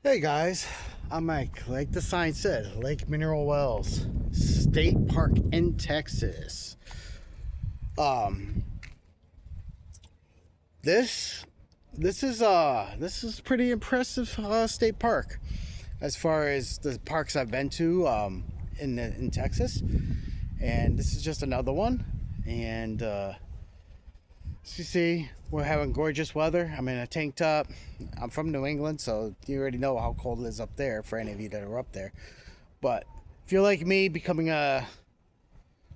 Hey guys, I'm Mike. Like the sign said, Lake Mineral Wells State Park in Texas. Um, this this is pretty impressive state park as far as the parks I've been to in Texas, and this is just another one. And as you see, we're having gorgeous weather. I'm in a tank top. I'm from New England, so you already know how cold it is up there for any of you that are up there. But if you're like me, becoming a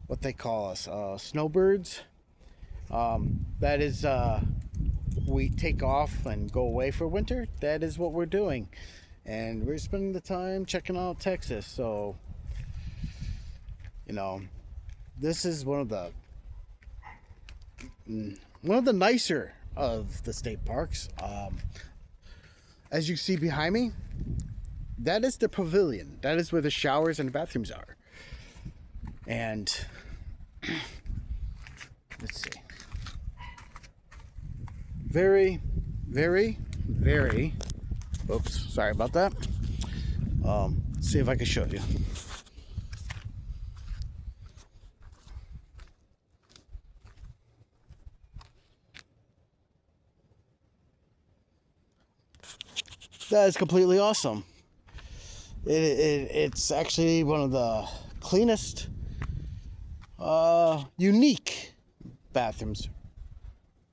what they call us snowbirds, that is we take off and go away for winter. That is what we're doing, and we're spending the time checking out Texas. So you know, this is one of the nicer of the state parks. As you see behind me, that is the pavilion. That is where the showers and the bathrooms are. And let's see. Very, very, very. Oops, sorry about that. Let's see if I can show you. That is completely awesome. It's actually one of the cleanest, unique bathrooms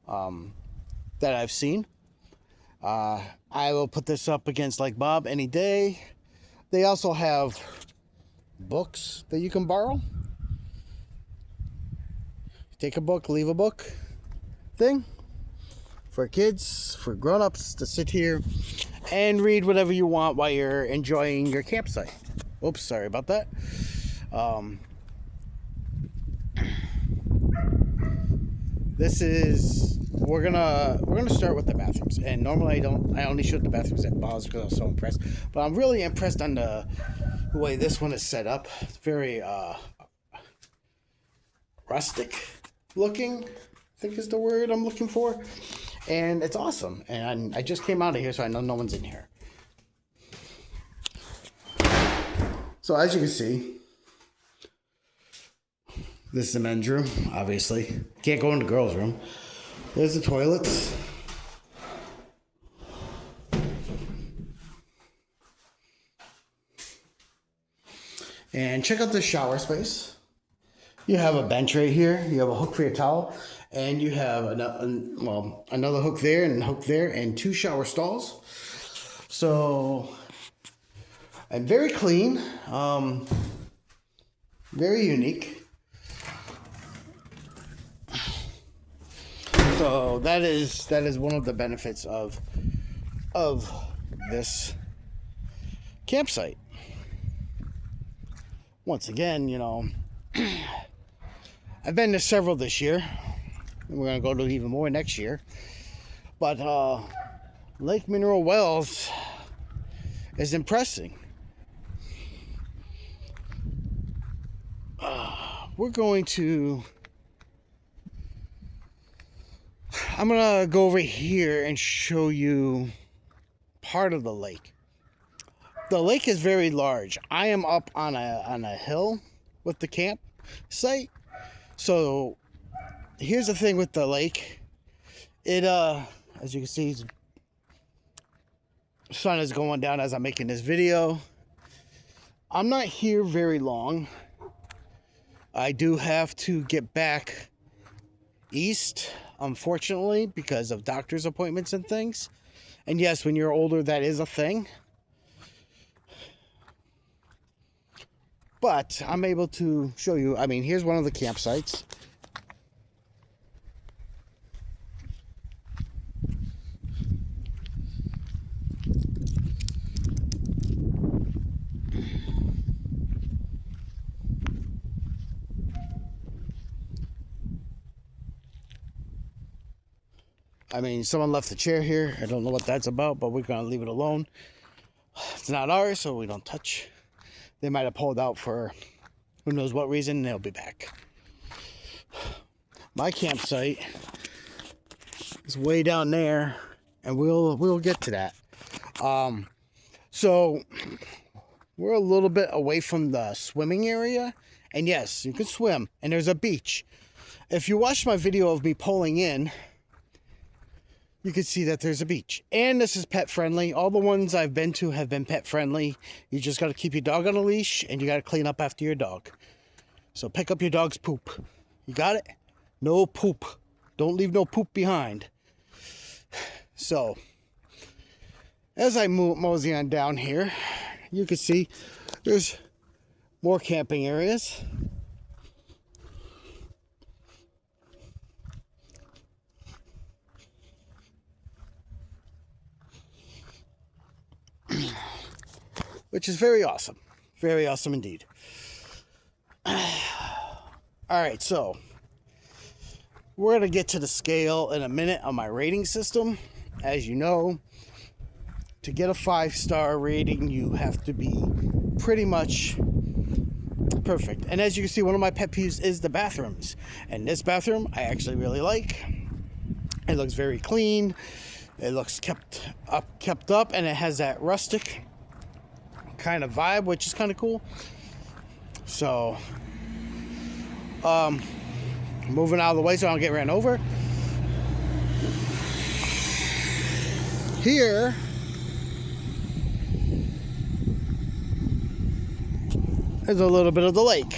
that I've seen. I will put this up against Lake Bob any day. They also have books that you can borrow. Take a book, leave a book thing for kids, for grown-ups to sit here and read whatever you want while you're enjoying your campsite. Oops, sorry about that. This is we're gonna start with the bathrooms, and normally I only shoot the bathrooms at Bob's because I was so impressed, but I'm really impressed on the way this one is set up. It's very rustic looking, I think is the word I'm looking for. And it's awesome. And I just came out of here, so I know no one's in here. So as you can see, this is the men's room, obviously. Can't go in the girls' room. There's the toilets. And check out this shower space. You have a bench right here. You have a hook for your towel. And you have another hook there and hook there and two shower stalls. So, and very clean, very unique. So that is one of the benefits of this campsite. Once again, I've been to several this year. We're going to go to even more next year. But Lake Mineral Wells is impressing. I'm going to go over here and show you part of the lake. The lake is very large. I am up on a hill with the campsite. So here's the thing with the lake. It as you can see, the sun is going down as I'm making this video. I'm not here very long. I do have to get back east, unfortunately, because of doctor's appointments and things. And yes, when you're older, that is a thing. But I'm able to show you. I mean, here's one of the campsites. I mean, someone left the chair here. I don't know what that's about, but we're going to leave it alone. It's not ours, so we don't touch. They might have pulled out for who knows what reason, and they'll be back. My campsite is way down there, and we'll get to that. So we're a little bit away from the swimming area. And yes, you can swim. And there's a beach. If you watch my video of me pulling in, you can see that there's a beach. And this is pet friendly. All the ones I've been to have been pet friendly. You just got to keep your dog on a leash and you got to clean up after your dog. So pick up your dog's poop. You got it? No poop. Don't leave no poop behind. So, as I mosey on down here, you can see there's more camping areas. Which is very awesome. Very awesome indeed. Alright, so we're going to get to the scale in a minute on my rating system. As you know, to get a 5-star rating, you have to be pretty much perfect. And as you can see, one of my pet peeves is the bathrooms. And this bathroom, I actually really like. It looks very clean. It looks kept up, and it has that rustic kind of vibe, which is kind of cool. So, moving out of the way so I don't get ran over. Here is a little bit of the lake.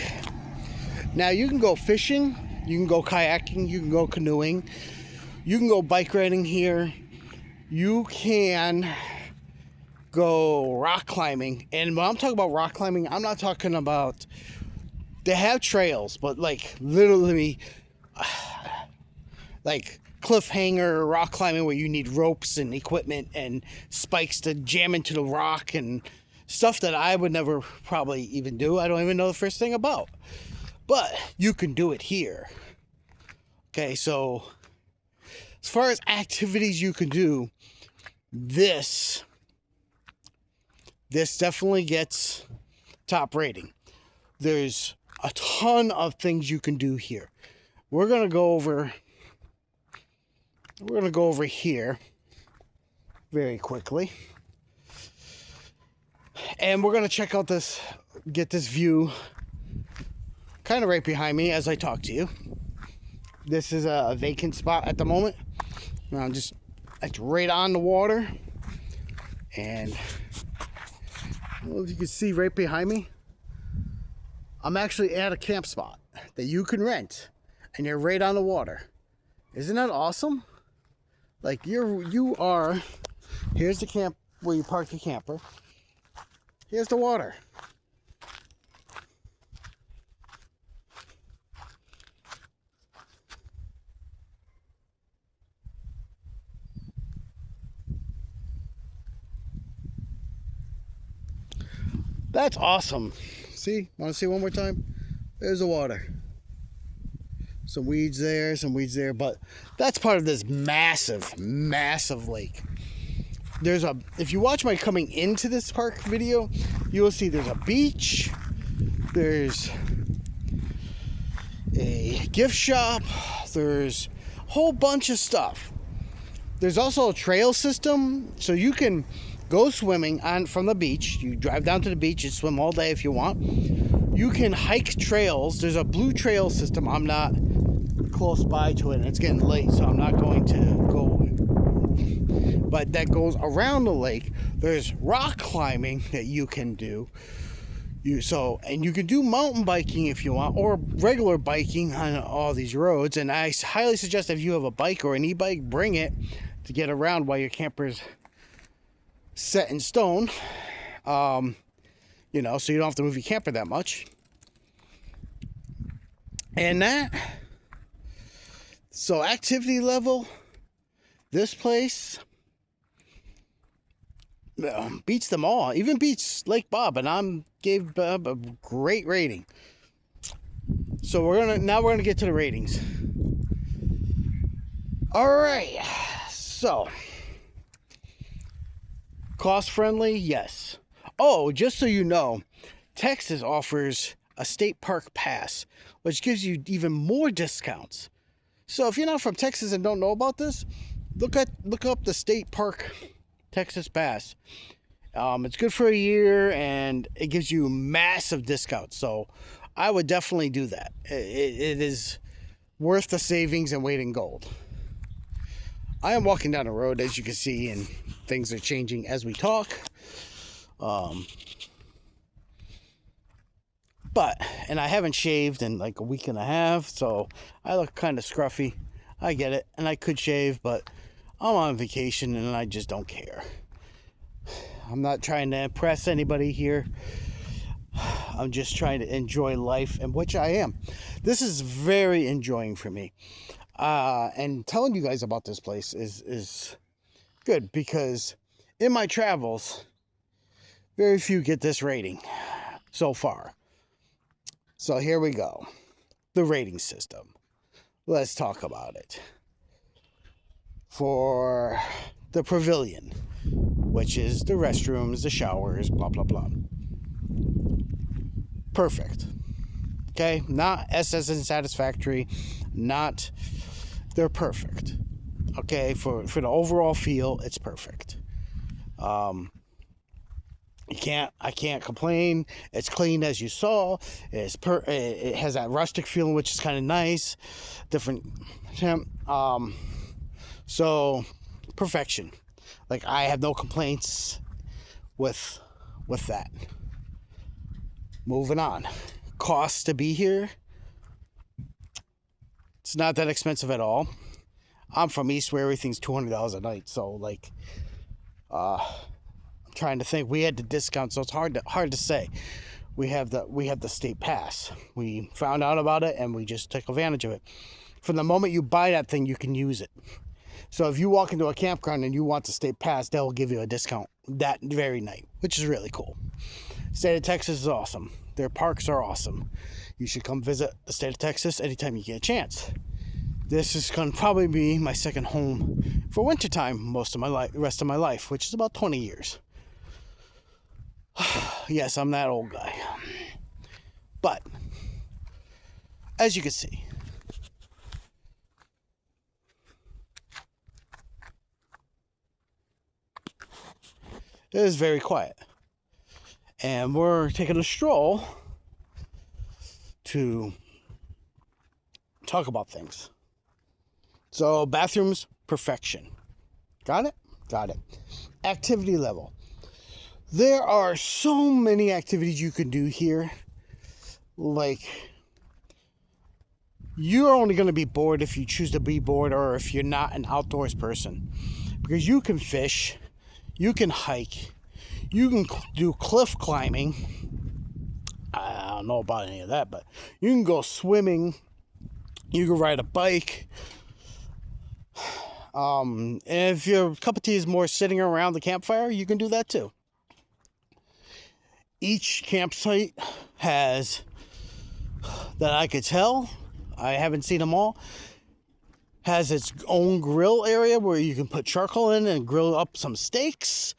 Now you can go fishing, you can go kayaking, you can go canoeing, you can go bike riding here, you can go rock climbing. And when I'm talking about rock climbing, I'm not talking about, they have trails, but like literally like cliffhanger rock climbing where you need ropes and equipment and spikes to jam into the rock and stuff that I would never probably even do. I don't even know the first thing about. But you can do it here. Okay, so as far as activities you can do, this definitely gets top rating. There's a ton of things you can do here. We're going to go over here very quickly. And we're going to check out get this view kind of right behind me as I talk to you. This is a vacant spot at the moment. It's right on the water. And well, if you can see right behind me, I'm actually at a camp spot that you can rent. And you're right on the water. Isn't that awesome? Like you are, here's the camp where you park your camper. Here's the water. That's awesome. See? Want to see one more time? There's the water. Some weeds there, but that's part of this massive, massive lake. If you watch my coming into this park video, you will see there's a beach, there's a gift shop, there's a whole bunch of stuff. There's also a trail system, so you can go swimming from the beach. You drive down to the beach and swim all day if you want. You can hike trails. There's a blue trail system. I'm not close by to it, and it's getting late, so I'm not going to go, but that goes around the lake. There's rock climbing that you can do. And you can do mountain biking if you want, or regular biking on all these roads. And I highly suggest if you have a bike or an e-bike, bring it to get around while your camper's set in stone. So you don't have to move your camper that much. And so activity level, this place beats them all. Even beats Lake Bob, and I gave Bob a great rating. So we're gonna get to the ratings. All right. So cost friendly, yes. Oh, just so you know, Texas offers a state park pass, which gives you even more discounts. So if you're not from Texas and don't know about this, look up the state park Texas pass. It's good for a year, and it gives you massive discounts. So I would definitely do that. It is worth the savings and weight in gold. I am walking down the road, as you can see, and things are changing as we talk. And I haven't shaved in like a week and a half, so I look kind of scruffy. I get it, and I could shave, but I'm on vacation and I just don't care. I'm not trying to impress anybody here. I'm just trying to enjoy life, and which I am. This is very enjoying for me. And telling you guys about this place is good, because in my travels, very few get this rating so far. So here we go. The rating system. Let's talk about it. For the pavilion, which is the restrooms, the showers, blah, blah, blah. Perfect. Okay? Not SS unsatisfactory. Not... They're perfect. Okay? For the overall feel, it's perfect. I can't complain. It's clean, as you saw. It has that rustic feeling, which is kind of nice. Different temp. So perfection. Like, I have no complaints with that. Moving on. Cost to be here. It's not that expensive at all. I'm from East, where everything's $200 a night. So like, I'm trying to think. We had the discount, so it's hard to say. We have the state pass. We found out about it and we just took advantage of it. From the moment you buy that thing, you can use it. So if you walk into a campground and you want the state pass, they'll give you a discount that very night, which is really cool. State of Texas is awesome. Their parks are awesome. You should come visit the state of Texas anytime you get a chance. This is going to probably be my second home for wintertime rest of my life, which is about 20 years. Yes, I'm that old guy. But, as you can see, it is very quiet. And we're taking a stroll to talk about things. So, bathrooms, perfection. Got it? Got it. Activity level. There are so many activities you can do here. Like, you're only going to be bored if you choose to be bored, or if you're not an outdoors person. Because you can fish, you can hike, you can do cliff climbing. I don't know about any of that, but you can go swimming, you can ride a bike. And if your cup of tea is more sitting around the campfire, you can do that too. Each campsite has, that I could tell, I haven't seen them all, has its own grill area where you can put charcoal in and grill up some steaks.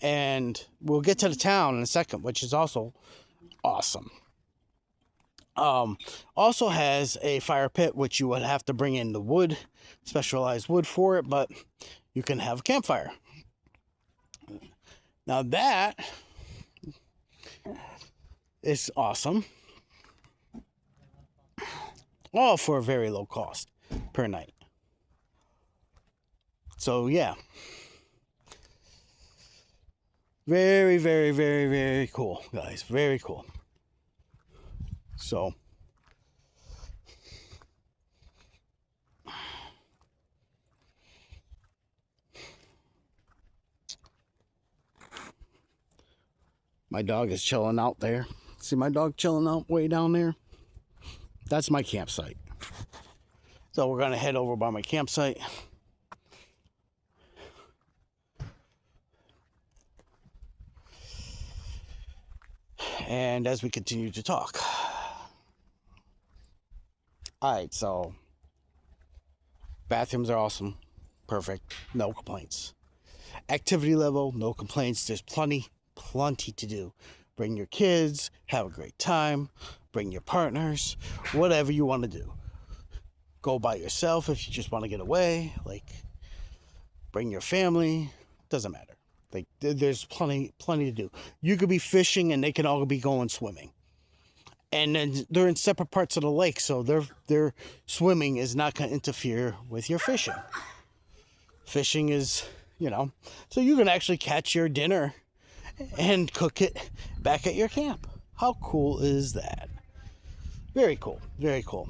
And we'll get to the town in a second, which is also awesome. Also has a fire pit, which you would have to bring in the wood, specialized wood for it, but you can have a campfire. Now that is awesome. All for a very low cost per night. So yeah. Very, very, very, very cool, guys. Very cool. So, my dog is chilling out there. See my dog chilling out way down there? That's my campsite. So we're going to head over by my campsite. And as we continue to talk. Alright, so bathrooms are awesome. Perfect. No complaints. Activity level, no complaints. There's plenty to do. Bring your kids, have a great time, bring your partners, whatever you want to do. Go by yourself if you just want to get away, like bring your family, doesn't matter. Like there's plenty to do. You could be fishing and they can all be going swimming. And then they're in separate parts of the lake, so their swimming is not going to interfere with your fishing. Fishing is, so you can actually catch your dinner and cook it back at your camp. How cool is that? Very cool. Very cool.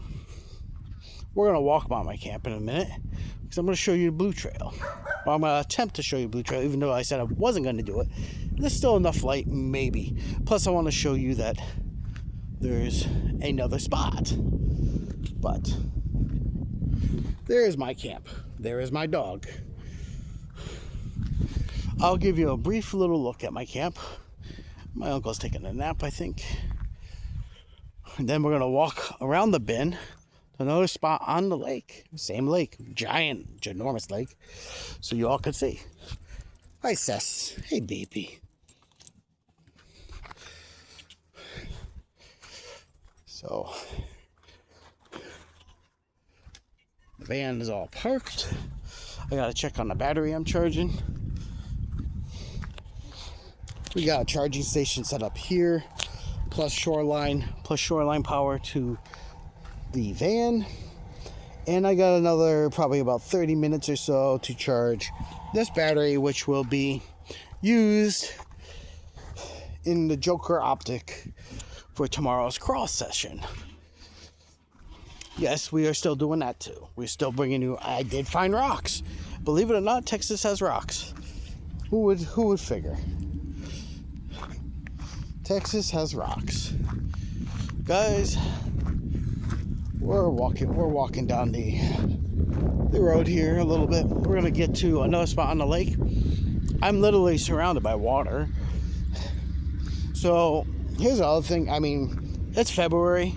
We're going to walk by my camp in a minute because I'm going to show you the Blue Trail. Well, I'm going to attempt to show you Blue Trail, even though I said I wasn't going to do it. There's still enough light, maybe. Plus, I want to show you that there's another spot. But there is my camp. There is my dog. I'll give you a brief little look at my camp. My uncle's taking a nap, I think. And then we're going to walk around the bend to another spot on the lake. Same lake. Ginormous lake. So you all can see. Hi, Sess. Hey, baby. So, the van is all parked. I got to check on the battery I'm charging. We got a charging station set up here, plus shoreline power to the van. And I got another probably about 30 minutes or so to charge this battery, which will be used in the Joker Optic for tomorrow's cross session. Yes, we are still doing that too. We're still bringing you. I did find rocks. Believe it or not, Texas has rocks. Who would figure? Texas has rocks. Guys, we're walking down the road here a little bit. We're gonna get to another spot on the lake. I'm literally surrounded by water. So here's the other thing. I mean, it's February.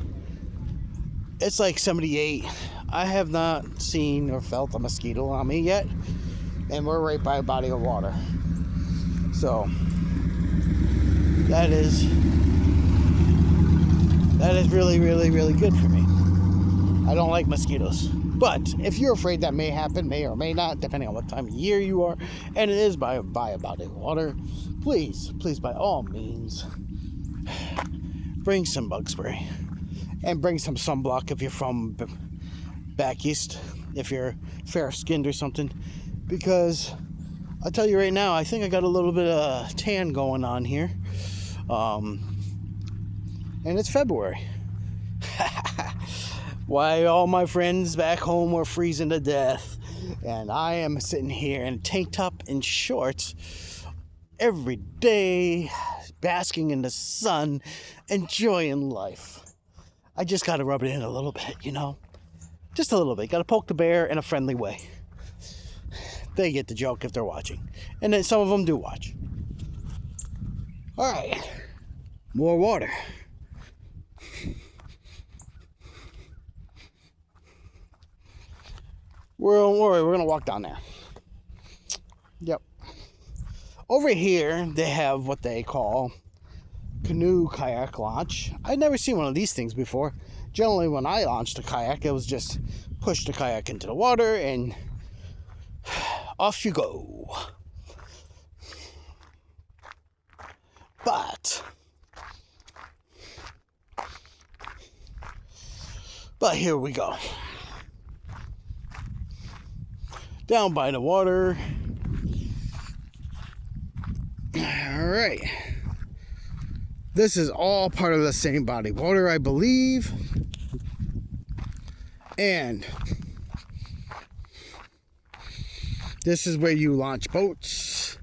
It's like 78. I have not seen or felt a mosquito on me yet. And we're right by a body of water. So that is really, really, really good for me. I don't like mosquitoes. But if you're afraid that may happen, may or may not, depending on what time of year you are, and it is by a body of water, please, by all means, bring some bug spray. And bring some sunblock if you're from back east, if you're fair-skinned or something. Because I'll tell you right now, I think I got a little bit of tan going on here. And it's February. Why all my friends back home were freezing to death. And I am sitting here in a tank top and shorts every day, basking in the sun, enjoying life. I just got to rub it in a little bit, Just a little bit. Got to poke the bear in a friendly way. They get the joke if they're watching. And then some of them do watch. All right. More water. Don't worry, we're going to walk down there. Yep. Over here, they have what they call canoe kayak launch. I'd never seen one of these things before. Generally, when I launched a kayak, it was just push the kayak into the water and off you go. But here we go. Down by the water. All right. This is all part of the same body of water, I believe. And this is where you launch boats,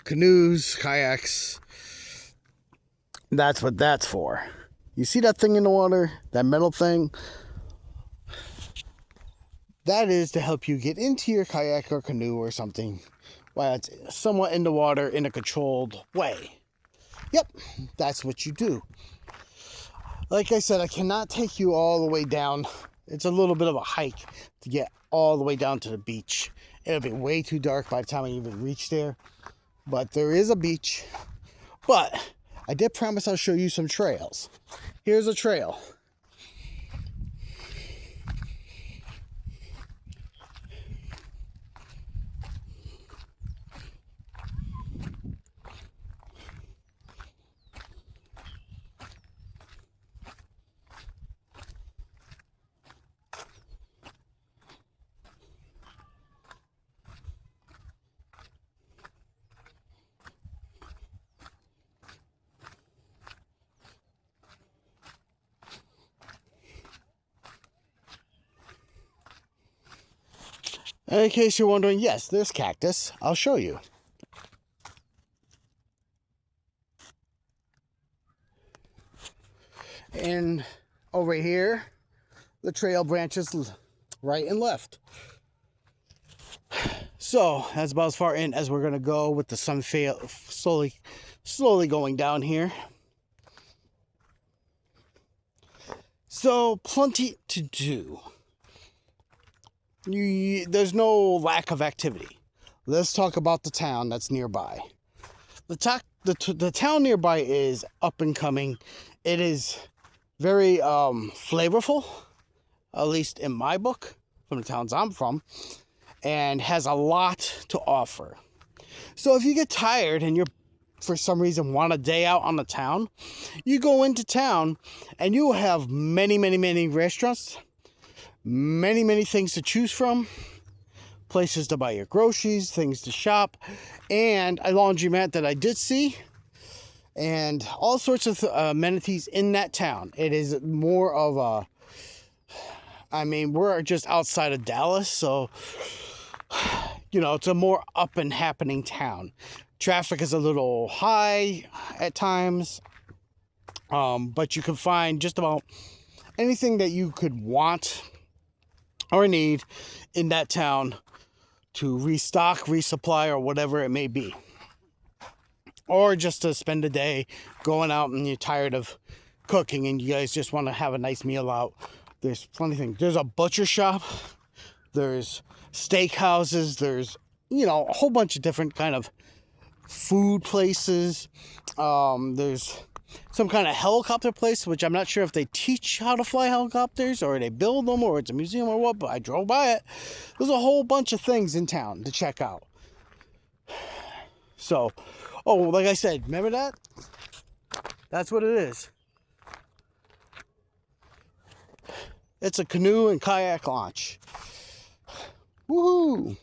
canoes, kayaks. That's what that's for. You see that thing in the water? That metal thing? That is to help you get into your kayak or canoe or something while it's somewhat in the water in a controlled way. Yep, that's what you do. Like I said, I cannot take you all the way down. It's a little bit of a hike to get all the way down to the beach. It'll be way too dark by the time I even reach there. But there is a beach. But I did promise I'll show you some trails. Here's a trail. And in case you're wondering, yes, there's cactus. I'll show you. And over here, the trail branches right and left. So that's about as far in as we're gonna go with the sun slowly going down here. So plenty to do. There's no lack of activity. Let's talk about the town that's nearby. The town nearby is up and coming. It is very flavorful, at least in my book, from the towns I'm from, and has a lot to offer. So if you get tired and you're, for some reason, want a day out on the town, you go into town and you will have many restaurants, many things to choose from, places to buy your groceries, things to shop, and a laundromat that I did see, and all sorts of amenities in that town. It is more of a, we're just outside of Dallas, so, it's a more up and happening town. Traffic is a little high at times, but you can find just about anything that you could want or need in that town to restock, resupply, or whatever it may be. Or just to spend a day going out and you're tired of cooking and you guys just want to have a nice meal out. There's plenty of things. There's a butcher shop. There's steak houses. There's, a whole bunch of different kind of food places. There's some kind of helicopter place, which I'm not sure if they teach how to fly helicopters or they build them or it's a museum or what, but I drove by it. There's a whole bunch of things in town to check out. So, like I said, remember that? That's what it is. It's a canoe and kayak launch. Woohoo!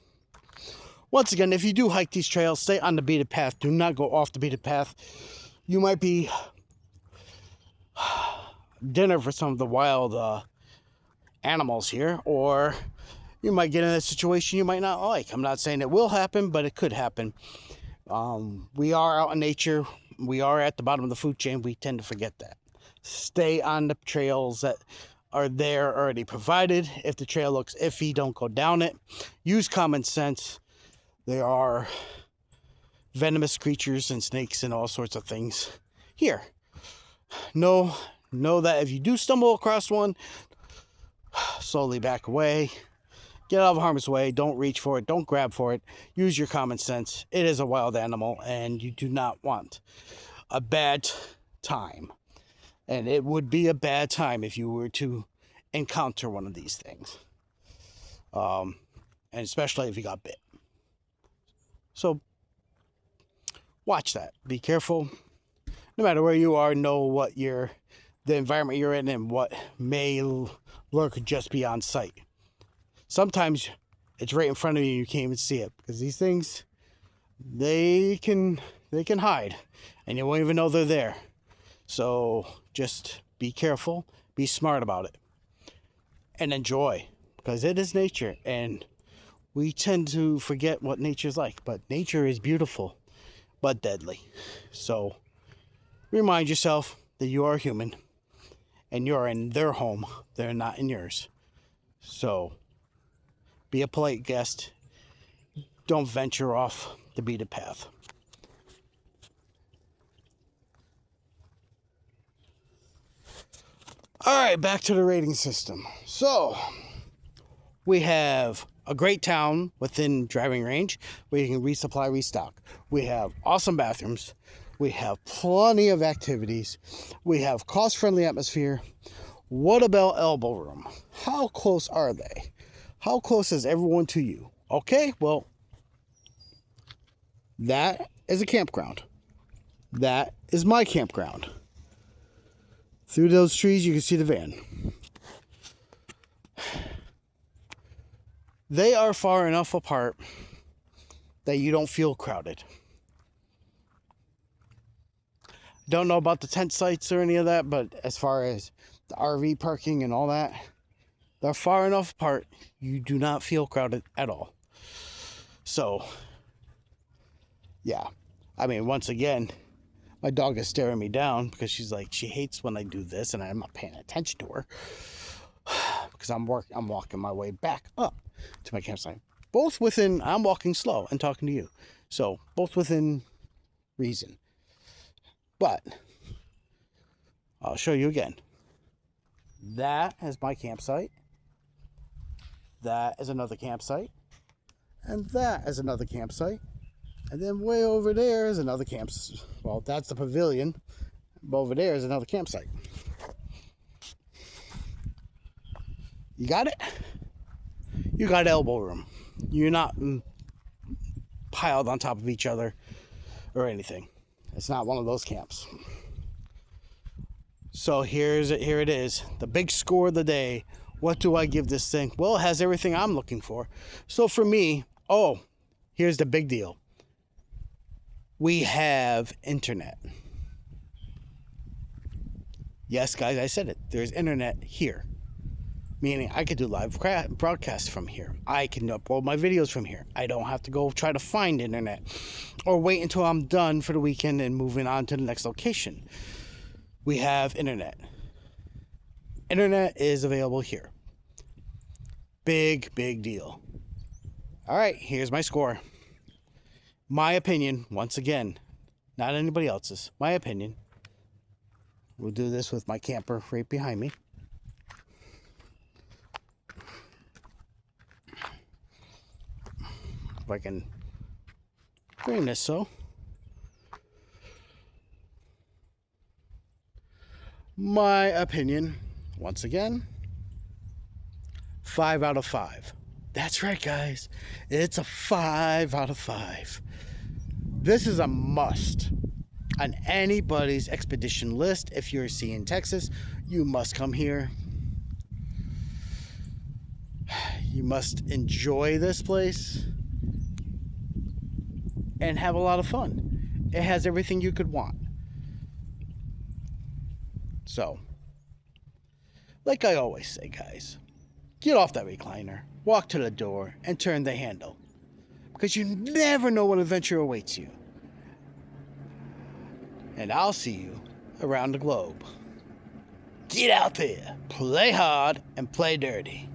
Once again, if you do hike these trails, stay on the beaten path. Do not go off the beaten path. You might be dinner for some of the wild animals here, or you might get in a situation you might not like. I'm not saying it will happen, but it could happen. We are out in nature. We are at the bottom of the food chain. We tend to forget that. Stay on the trails that are there already provided. If the trail looks iffy, don't go down it. Use common sense. There are venomous creatures and snakes and all sorts of things here. Know that if you do stumble across one, slowly back away. Get out of harm's way. Don't reach for it. Don't grab for it. Use your common sense. It is a wild animal, and you do not want a bad time. And it would be a bad time if you were to encounter one of these things. And especially if you got bit. So, watch that. Be careful. No matter where you are, know what the environment you're in and what may lurk just beyond sight. Sometimes it's right in front of you and you can't even see it, because these things, they can hide and you won't even know they're there. So just be careful, be smart about it, and enjoy, because it is nature, and we tend to forget what nature's like, but nature is beautiful but deadly. So remind yourself that you are human and you're in their home, they're not in yours. So be a polite guest. Don't venture off the beaten path. All right, back to the rating system. So we have a great town within driving range where you can resupply, restock. We have awesome bathrooms. We have plenty of activities. We have cost-friendly atmosphere. What about elbow room? How close are they? How close is everyone to you? Okay, well, that is a campground. That is my campground. Through those trees, you can see the van. They are far enough apart that you don't feel crowded. Don't know about the tent sites or any of that, but as far as the RV parking and all that, they're far enough apart, you do not feel crowded at all. So, yeah. I mean, once again, my dog is staring me down because she's like, she hates when I do this and I'm not paying attention to her because I'm walking my way back up to my campsite. Both within, I'm walking slow and talking to you. So, both within reason. But, I'll show you again. That is my campsite. That is another campsite. And that is another campsite. And then way over there is another campsite. Well, that's the pavilion. But over there is another campsite. You got it? You got elbow room. You're not piled on top of each other or anything. It's not one of those camps. So here it is. The big score of the day. What do I give this thing? Well, it has everything I'm looking for. So for me, here's the big deal. We have internet. Yes, guys, I said it. There's internet here. Meaning I could do live broadcasts from here. I can upload my videos from here. I don't have to go try to find internet or wait until I'm done for the weekend and moving on to the next location. We have internet. Internet is available here. Big deal. All right, here's my score. My opinion, once again, not anybody else's. My opinion. We'll do this with my camper right behind me. If I can frame this so. My opinion, once again, 5 out of 5. That's right, guys. It's a 5 out of 5. This is a must on anybody's expedition list. If you're seeing Texas, you must come here. You must enjoy this place and have a lot of fun. It has everything you could want. So, like I always say, guys, get off that recliner, walk to the door, and turn the handle. Because you never know what adventure awaits you. And I'll see you around the globe. Get out there, play hard, and play dirty.